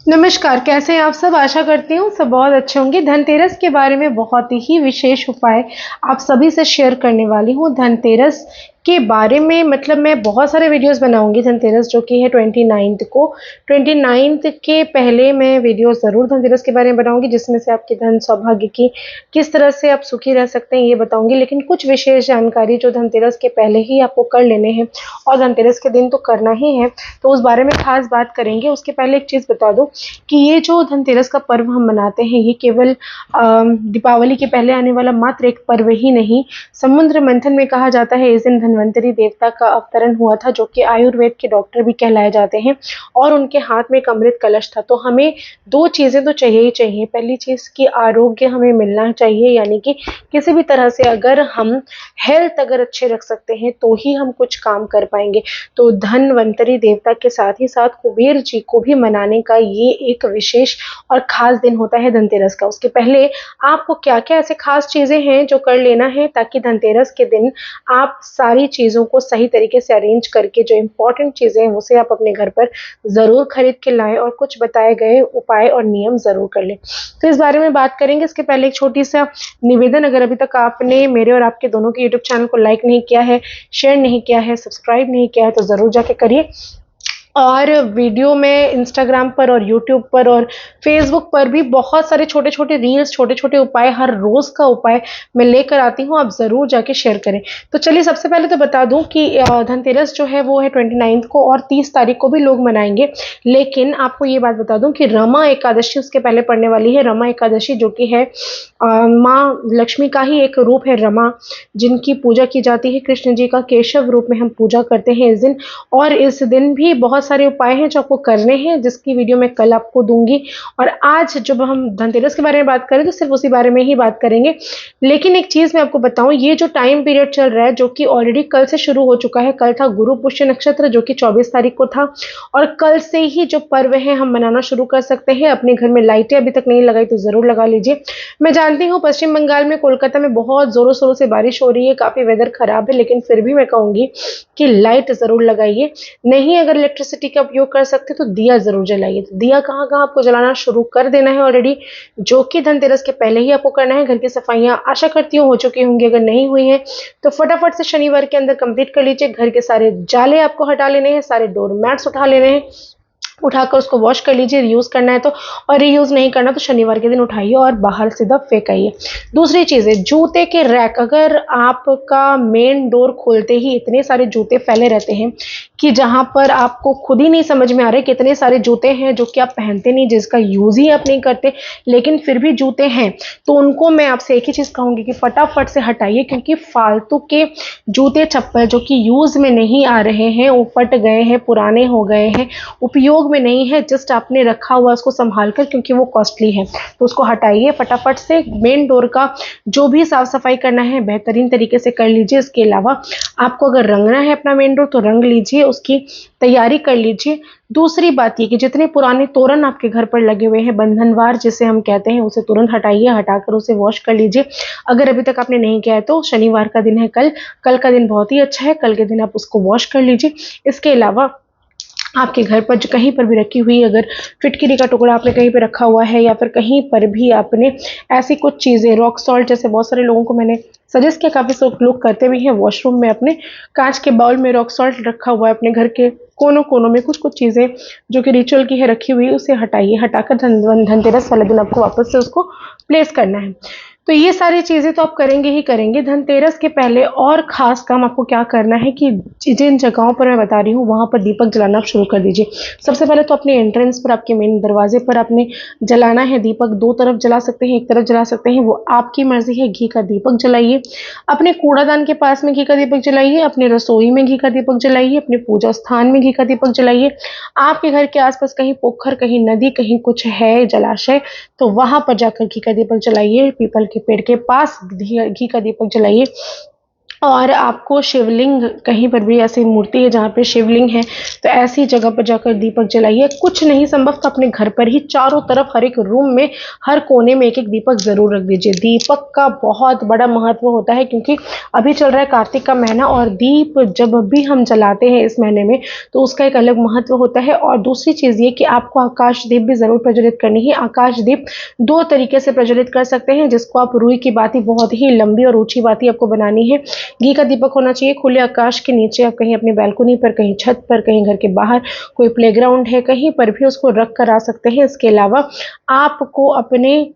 नमस्कार, कैसे हैं आप सब? आशा करती हूँ सब बहुत अच्छे होंगे। धनतेरस के बारे में बहुत ही विशेष उपाय आप सभी से शेयर करने वाली हूँ। धनतेरस के बारे में मतलब मैं बहुत सारे वीडियोस बनाऊंगी। धनतेरस जो कि है 29 को, 29 के पहले मैं वीडियो ज़रूर धनतेरस के बारे में बनाऊंगी, जिसमें से आपके धन सौभाग्य की किस तरह से आप सुखी रह सकते हैं ये बताऊंगी। लेकिन कुछ विशेष जानकारी जो धनतेरस के पहले ही आपको कर लेने हैं और धनतेरस के दिन तो करना ही है, तो उस बारे में खास बात करेंगे। उसके पहले एक चीज़ बता दूं कि ये जो धनतेरस का पर्व हम मनाते हैं, ये केवल दीपावली के पहले आने वाला मात्र एक पर्व ही नहीं। समुद्र मंथन में कहा जाता है इस दिन धन्वंतरी देवता का अवतरण हुआ था, जो कि आयुर्वेद के डॉक्टर भी कहलाए जाते हैं, और उनके हाथ में एक अमृत कलश था। तो हमें दो चीज़ें तो चाहिए ही चाहिए। पहली चीज़ कि आरोग्य हमें मिलना चाहिए, यानी कि किसी भी तरह से अगर हम हेल्थ अगर अच्छे रख सकते हैं तो ही हम कुछ काम कर पाएंगे। तो धन्वंतरी देवता के साथ ही साथ कुबेर जी को भी मनाने का ये एक विशेष और खास दिन होता है धनतेरस का। उसके पहले आपको क्या क्या ऐसे खास चीज़ें हैं जो कर लेना है, ताकि धनतेरस के दिन आप सारी चीज़ों को सही तरीके से अरेंज करके जो इम्पोर्टेंट चीज़ें हैं उसे आप अपने घर पर ज़रूर खरीद के लाएं और कुछ बताए गए उपाय और नियम ज़रूर कर लें। तो इस बारे में बात करेंगे। इसके पहले एक छोटी सा निवेदन, अगर अभी तक आपने मेरे और आपके दोनों के यूट्यूब चैनल को लाइक नहीं किया है, शेयर नहीं किया है, सब्सक्राइब नहीं किया है, तो ज़रूर जाके करिए। और वीडियो में इंस्टाग्राम पर और यूट्यूब पर और फेसबुक पर भी बहुत सारे छोटे छोटे रील्स, छोटे छोटे उपाय, हर रोज़ का उपाय मैं लेकर आती हूँ। आप ज़रूर जाके शेयर करें। तो चलिए सबसे पहले तो बता दूं कि धनतेरस जो है वो है 29 को, और 30 तारीख को भी लोग मनाएंगे। लेकिन आपको ये बात बता दूं कि रमा एकादशी उसके पहले पड़ने वाली है। रमा एकादशी जो कि है माँ लक्ष्मी का ही एक रूप है रमा, जिनकी पूजा की जाती है। कृष्ण जी का केशव रूप में हम पूजा करते हैं इस दिन। और इस दिन भी बहुत सारे उपाय हैं जो आपको करने हैं, जिसकी वीडियो मैं कल आपको दूंगी। और आज जब हम धनतेरस के बारे में बात करें तो सिर्फ उसी बारे में ही बात करेंगे। लेकिन एक चीज़ मैं आपको बताऊं, ये जो टाइम पीरियड चल रहा है, जो कि ऑलरेडी कल से शुरू हो चुका है। कल था गुरु पुष्य नक्षत्र जो कि 24 तारीख को था, और कल से ही जो पर्व है हम मनाना शुरू कर सकते हैं। अपने घर में लाइटें अभी तक नहीं लगाई तो ज़रूर लगा लीजिए। मैं जानती हूँ पश्चिम बंगाल में, कोलकाता में बहुत ज़ोरों शोरों से बारिश हो रही है, काफ़ी वेदर ख़राब है, लेकिन फिर भी मैं कहूँगी कि लाइट ज़रूर लगाइए। नहीं अगर इलेक्ट्रिसिटी का उपयोग कर सकते तो दिया ज़रूर जलाइए। तो दिया कहाँ कहाँ आपको जलाना शुरू कर देना है ऑलरेडी, जो कि धनतेरस के पहले ही आपको करना है। घर की सफाइयाँ आशा करती हूँ हो चुकी होंगी, अगर नहीं हुई है तो फटाफट से शनिवार के अंदर कंप्लीट कर लीजिए। घर के सारे जाले आपको हटा लेने हैं, सारे डोर मैट्स उठा लेने हैं, उठाकर उसको वॉश कर लीजिए। रीयूज़ करना है तो, और रीयूज़ नहीं करना तो शनिवार के दिन उठाइए और बाहर सीधा फेंक आइए। दूसरी चीज़ है जूते के रैक। अगर आपका मेन डोर खोलते ही इतने सारे जूते फैले रहते हैं कि जहाँ पर आपको खुद ही नहीं समझ में आ रहे कितने सारे जूते हैं जो कि आप पहनते नहीं, जिसका यूज़ ही आप नहीं करते, लेकिन फिर भी जूते हैं, तो उनको मैं आपसे एक ही चीज़ कहूँगी कि फटाफट से हटाइए। क्योंकि फालतू के जूते चप्पल जो कि यूज़ में नहीं आ रहे हैं, वो फट गए हैं, पुराने हो गए हैं, उपयोग में नहीं है, जस्ट आपने रखा हुआ उसको संभाल कर, क्योंकि वो कॉस्टली है, तो उसको हटाइए फटाफट से। मेन डोर का जो भी साफ सफाई करना है बेहतरीन तरीके से कर लीजिए। इसके अलावा आपको अगर रंगना है अपना मेन डोर तो रंग लीजिए, उसकी तैयारी कर लीजिए। दूसरी बात ये कि जितने पुराने तोरण आपके घर पर लगे हुए हैं, बंधनवार जिसे हम कहते हैं, उसे तुरंत हटाइए, हटाकर उसे वॉश कर लीजिए। अगर अभी तक आपने नहीं किया है तो शनिवार का दिन है कल, कल का दिन बहुत ही अच्छा है, कल के दिन आप उसको वॉश कर लीजिए। इसके अलावा आपके घर पर जो कहीं पर भी रखी हुई, अगर फिटकिरी का टुकड़ा आपने कहीं पे रखा हुआ है, या फिर कहीं पर भी आपने ऐसी कुछ चीज़ें, रॉक सॉल्ट जैसे बहुत सारे लोगों को मैंने सजेस्ट किया, काफ़ी लोग करते भी हैं, वॉशरूम में अपने कांच के बाउल में रॉक सॉल्ट रखा हुआ है, अपने घर के कोनों कोनों में कुछ कुछ चीज़ें जो कि रिचुअल की है रखी हुई, उसे हटाइए। हटाकर धनतेरस वाले दिन आपको वापस से उसको प्लेस करना है। तो ये सारी चीज़ें तो आप करेंगे ही करेंगे। धनतेरस के पहले और ख़ास काम आपको क्या करना है कि जिन जगहों पर मैं बता रही हूँ वहाँ पर दीपक जलाना आप शुरू कर दीजिए। सबसे पहले तो अपने एंट्रेंस पर, आपके मेन दरवाजे पर आपने जलाना है दीपक। 2 तरफ जला सकते हैं, 1 तरफ जला सकते हैं, वो आपकी मर्ज़ी है। घी का दीपक जलाइए। अपने कूड़ादान के पास में घी का दीपक जलाइए, अपने रसोई में घी का दीपक जलाइए, अपने पूजा स्थान में घी का दीपक जलाइए। आपके घर के आसपास कहीं पोखर, कहीं नदी, कहीं कुछ है जलाशय, तो वहाँ पर जाकर घी का दीपक जलाइए। पीपल के पेड़ के पास घी का दीपक जलाइए। और आपको शिवलिंग, कहीं पर भी ऐसी मूर्ति है जहाँ पे शिवलिंग है तो ऐसी जगह पर जाकर दीपक जलाइए। कुछ नहीं संभव तो अपने घर पर ही चारों तरफ हर एक रूम में, हर कोने में एक एक दीपक जरूर रख दीजिए। दीपक का बहुत बड़ा महत्व होता है क्योंकि अभी चल रहा है कार्तिक का महीना, और दीप जब भी हम जलाते हैं इस महीने में तो उसका एक अलग महत्व होता है। और दूसरी चीज ये कि आपको आकाश दीप भी जरूर प्रज्वलित करनी है। आकाश दीप दो तरीके से प्रज्वलित कर सकते हैं, जिसको आप रुई की बाती, बहुत ही लंबी और ऊंची बाती आपको बनानी है। घी का दीपक होना चाहिए। खुले आकाश के नीचे आप कहीं अपनी बैल्कनी पर, कहीं छत पर, कहीं घर के बाहर, कोई प्लेग्राउंड है, कहीं पर भी उसको रख कर आ सकते हैं। इसके अलावा आपको अपने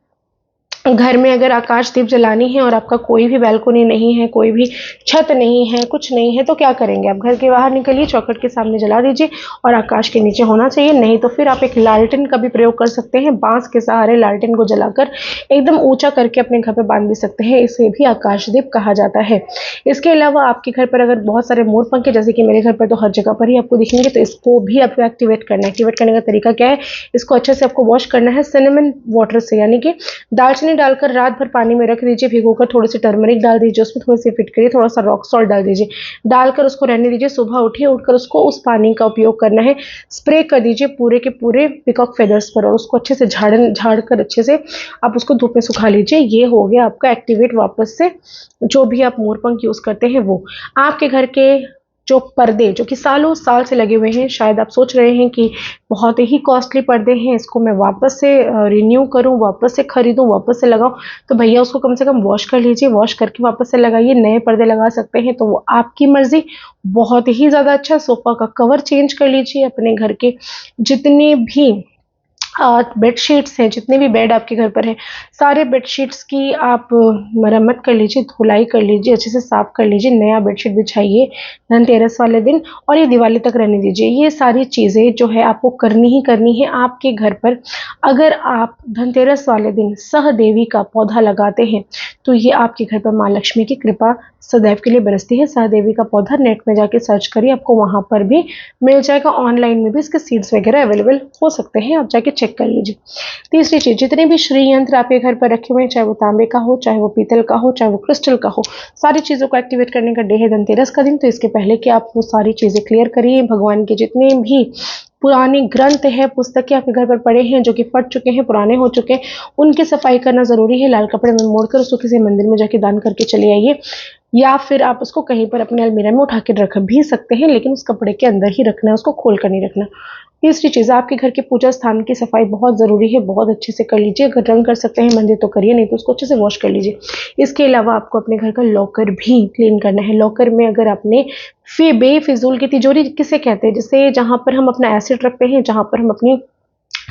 घर में अगर आकाश दीप जलानी है और आपका कोई भी बैल्कनी नहीं है, कोई भी छत नहीं है, कुछ नहीं है, तो क्या करेंगे आप? घर के बाहर निकलिए, चौखट के सामने जला दीजिए और आकाश के नीचे होना चाहिए। नहीं तो फिर आप एक लालटेन का भी प्रयोग कर सकते हैं। बांस के सहारे लालटेन को जलाकर एकदम ऊंचा करके अपने घर पर बांध भी सकते हैं। इसे भी आकाश दीप कहा जाता है। इसके अलावा आपके घर पर अगर बहुत सारे मोर पंख है, जैसे कि मेरे घर पर तो हर जगह पर ही आपको दिखेंगे, तो इसको भी आपको एक्टिवेट करना है। एक्टिवेट करने का तरीका क्या है? इसको अच्छे से आपको वॉश करना है सिनेमन वाटर से, यानी कि दालचीनी डालकर रात भर पानी में रख दीजिए भिगोकर, थोड़ी सी टर्मरिक डाल दीजिए, उसमें थोड़ी सी फिटकरी, थोड़ा सा रॉक सॉल्ट डाल दीजिए, डालकर उसको रहने दीजिए। सुबह उठिए, उठकर उसको, उस पानी का उपयोग करना है, स्प्रे कर दीजिए पूरे के पूरे पिकॉक फेदर्स पर और उसको अच्छे से झाड़ कर अच्छे से आप उसको धूप में सुखा लीजिए। ये हो गया आपका एक्टिवेट वापस से जो भी आप मोरपंख यूज करते हैं वो। आपके घर के जो पर्दे, जो कि सालों साल से लगे हुए हैं, शायद आप सोच रहे हैं कि बहुत ही कॉस्टली पर्दे हैं, इसको मैं वापस से रिन्यू करूं, वापस से खरीदूं, वापस से लगाऊं, तो भैया उसको कम से कम वॉश कर लीजिए। वॉश करके वापस से लगाइए, नए पर्दे लगा सकते हैं, तो वो आपकी मर्जी। बहुत ही ज़्यादा अच्छा। सोफा का कवर चेंज कर लीजिए। अपने घर के जितने भी बेडशीट्स हैं, जितने भी बेड आपके घर पर हैं, सारे बेडशीट्स की आप मरम्मत कर लीजिए, धुलाई कर लीजिए, अच्छे से साफ कर लीजिए, नया बेडशीट बिछाइए धनतेरस वाले दिन, और ये दिवाली तक रहने दीजिए। ये सारी चीज़ें जो है आपको करनी ही करनी है आपके घर पर। अगर आप धनतेरस वाले दिन सहदेवी का पौधा लगाते हैं तो ये आपके घर पर माँ लक्ष्मी की कृपा सदैव के लिए बरसती है। सहदेवी का पौधा नेट में जाके सर्च करिए, आपको वहाँ पर भी मिल जाएगा। ऑनलाइन में भी इसके सीड्स वगैरह अवेलेबल हो सकते हैं, आप जाके चेक कर लीजिए। तीसरी चीज, जितने भी श्री यंत्र आपके घर पर रखे हुए हैं, चाहे वो तांबे का हो, चाहे वो पीतल का हो, चाहे वो क्रिस्टल का हो, सारी चीजों को एक्टिवेट करने का डे है धनतेरस का दिन। तो इसके पहले कि आप वो सारी चीजें क्लियर करिए, भगवान के जितने भी पुराने ग्रंथ है, पुस्तकें आपके घर पर पड़े हैं जो कि फट चुके हैं, पुराने हो चुके हैं, उनकी सफाई करना जरूरी है। लाल कपड़े में मोड़कर उसको किसी मंदिर में जाके दान करके चले आइए, या फिर आप उसको कहीं पर अपने अलमीरा में उठा के रख भी सकते हैं, लेकिन उस कपड़े के अंदर ही रखना है, उसको खोल कर नहीं रखना। तीसरी चीज़, आपके घर के पूजा स्थान की सफाई बहुत ज़रूरी है, बहुत अच्छे से कर लीजिए। अगर रंग कर सकते हैं मंदिर तो करिए, नहीं तो उसको अच्छे से वॉश कर लीजिए। इसके अलावा आपको अपने घर का लॉकर भी क्लीन करना है। लॉकर में अगर आपने बेफिजूल की, तिजोरी किसे कहते हैं, जिससे जहाँ पर हम अपना एसेट रखते हैं, जहाँ पर हम अपनी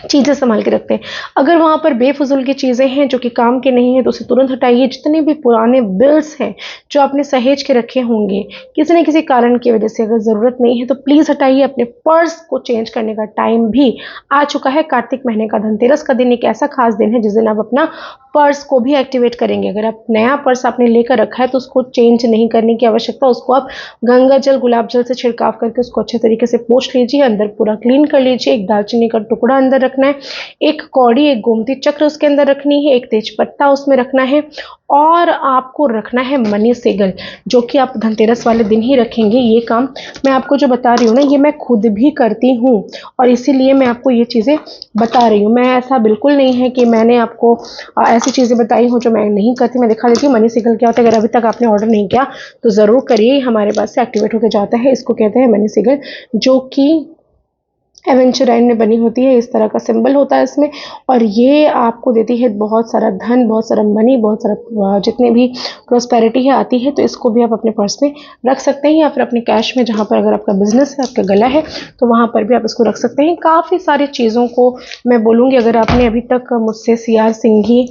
चीज़ें संभाल के रखते हैं, अगर वहाँ पर बेफजूल की चीज़ें हैं जो कि काम के नहीं है तो उसे तुरंत हटाइए। जितने भी पुराने बिल्स हैं जो आपने सहेज के रखे होंगे किसी न किसी कारण की वजह से, अगर ज़रूरत नहीं है तो प्लीज़ हटाइए। अपने पर्स को चेंज करने का टाइम भी आ चुका है। कार्तिक महीने का धनतेरस का दिन एक ऐसा खास दिन है जिस दिन आप अपना पर्स को भी एक्टिवेट करेंगे। अगर आप नया पर्स आपने लेकर रखा है तो उसको चेंज नहीं करने की आवश्यकता, उसको आप गंगा जल, गुलाब जल से छिड़काव करके उसको अच्छे तरीके से पोंछ लीजिए, अंदर पूरा क्लीन कर लीजिए। एक दालचीनी का टुकड़ा अंदर रखना है, एक कौड़ी, एक गोमती चक्र उसके अंदर रखनी है, एक तेज पत्ता उसमें रखना है, और आपको रखना है मनी सिगल, जो कि आप धनतेरस वाले दिन ही रखेंगे। ये काम मैं आपको जो बता रही हूँ ना, ये मैं खुद भी करती हूँ और इसीलिए मैं आपको ये चीज़ें बता रही हूँ। मैं, ऐसा बिल्कुल नहीं है कि मैंने आपको ऐसी चीज़ें बताई हूँ जो मैं नहीं करती। मैं दिखा देती हूँ मनी सिगल क्या होता है। अगर अभी तक आपने ऑर्डर नहीं किया तो ज़रूर करिए, हमारे पास से एक्टिवेट होकर जाता है। इसको कहते हैं मनी सिगल, जो कि एवेंचुराइन में बनी होती है। इस तरह का सिंबल होता है इसमें, और ये आपको देती है बहुत सारा धन, बहुत सारा मनी, बहुत सारा जितने भी प्रोस्पेरिटी है आती है। तो इसको भी आप अपने पर्स में रख सकते हैं, या फिर अपने कैश में, जहाँ पर अगर आपका बिजनेस है, आपका गला है, तो वहाँ पर भी आप इसको रख सकते हैं। काफ़ी सारी चीज़ों को मैं बोलूँगी, अगर आपने अभी तक मुझसे सियार सिंघी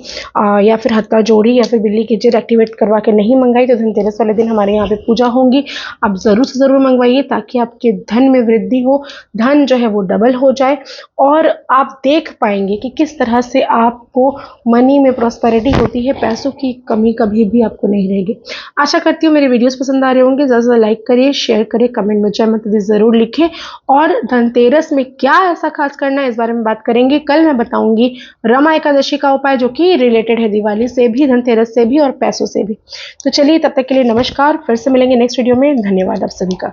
या फिर हत्ता जोड़ी या फिर बिल्ली की जिर एक्टिवेट करवा के नहीं मंगाई, तो धनतेरस वाले दिन हमारे यहाँ पे पूजा होंगी, आप ज़रूर से ज़रूर मंगवाइए ताकि आपके धन में वृद्धि हो, धन जो है वो डबल हो जाए और आप देख पाएंगे कि किस तरह से आपको मनी में प्रॉस्पेरिटी होती है, पैसों की कमी कभी भी आपको नहीं रहेगी। आशा करती हूँ मेरे वीडियोस पसंद आ रहे होंगे। ज़्यादा से ज़्यादा लाइक करिए, शेयर करिए, कमेंट में जय माता दी ज़रूर लिखें। और धनतेरस में क्या ऐसा खास करना है इस बारे में बात करेंगे। कल मैं बताऊंगी रमा एकादशी का उपाय जो कि रिलेटेड है दिवाली से भी, धनतेरस से भी और पैसों से भी। तो चलिए तब तक के लिए नमस्कार, फिर से मिलेंगे नेक्स्ट वीडियो में। धन्यवाद आप सभी का।